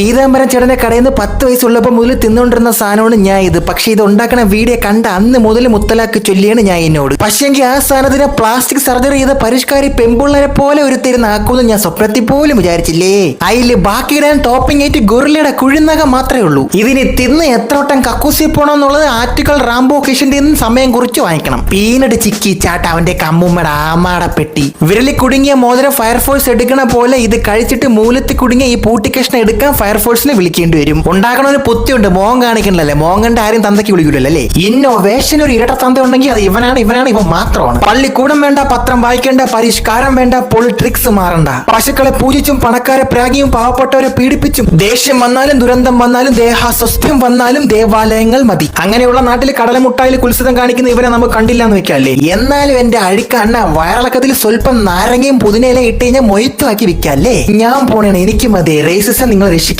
പീതാംബരം ചേട്ടന്റെ കടയിൽ നിന്ന് 10 വയസ്സുള്ളപ്പോൾ മുതൽ തിന്നുകൊണ്ടിരുന്ന സാധനമാണ് ഞാൻ ഇത്. പക്ഷെ ഇത് ഉണ്ടാക്കണ വീഡിയോ കണ്ട അന്ന് മുതൽ മുത്തലാക്ക് ചൊല്ലിയാണ് ഞാൻ എന്നോട്. പക്ഷെങ്കിൽ ആ സാധനത്തിന് പ്ലാസ്റ്റിക് സർജറി ചെയ്ത പരിഷ്കാരി പെമ്പിള്ളരെ പോലെ ഒരു തരുന്നാക്കുമെന്ന് ഞാൻ സ്വപ്നത്തിൽ പോലും വിചാരിച്ചില്ലേ. അതില് ബാക്കിയിടാൻ ടോപ്പിംഗ് ആയിട്ട് ഗൊറില്ലയുടെ കുഴിനകം മാത്രമേ ഉള്ളൂ. ഇതിന് തിന്ന് എത്ര വട്ടം കക്കൂസി പോണമെന്നുള്ളത് ആറ്റുകൾ റാംബോ കിഷന്റെ സമയം കുറിച്ച് വാങ്ങിക്കണം. പീനട്ട് ചിക്കി ചാട്ട അവന്റെ കമ്മുമ്മയുടെ ആമാടപ്പെട്ടി വിരലിൽ കുടുങ്ങിയ മോതിരം ഫയർഫോഴ്സ് എടുക്കണ പോലെ ഇത് കഴിച്ചിട്ട് മൂലത്തിൽ കുടുങ്ങിയ ഈ പൂട്ടിക്കഷ്ണം എടുക്കാൻ ഫയർഫോഴ്സിനെ വിളിക്കേണ്ടി വരും. ഉണ്ടാക്കണ ഒരു പുത്തിയുണ്ട്, മോൻ കാണിക്കണല്ലേ. മോൻ കണ്ട് ആരും തന്തയ്ക്ക് വിളിക്കൂലല്ലേ. ഇന്നോവേഷൻ ഒരു ഇരട്ട തന്ത ഉണ്ടെങ്കിൽ അത് ഇവനാണ് ഇവൻ മാത്രമാണ്. പള്ളിക്കൂടം വേണ്ട, പത്രം വായിക്കേണ്ട, പരിഷ്കാരം വേണ്ട, പൊളിട്രിക്സ് മാറണ്ട. പശുക്കളെ പൂജിച്ചും പണക്കാരെ പ്രാഗിയും പാവപ്പെട്ടവരെ പീഡിപ്പിച്ചും ദേഷ്യം വന്നാലും ദുരന്തം വന്നാലും ദേഹാസ്വസ്ഥ്യം വന്നാലും ദേവാലയങ്ങൾ മതി. അങ്ങനെയുള്ള നാട്ടിൽ കടലമുട്ടായിൽ കുത്സിതം കാണിക്കുന്ന ഇവരെ നമുക്ക് കണ്ടില്ല എന്ന് വെക്കാല്ലേ. എന്നാലും എന്റെ അഴുക്ക അണ്ണ വയറിളക്കത്തിൽ സ്വല്പം നാരങ്ങയും പുതിനയില ഇട്ട് കഴിഞ്ഞാൽ മൊയ്ത്തുമാക്കി വിൽക്കാല്ലേ. ഞാൻ പോണേണ്, എനിക്ക് മതി. റേസിസം നിങ്ങൾ രക്ഷിക്കും.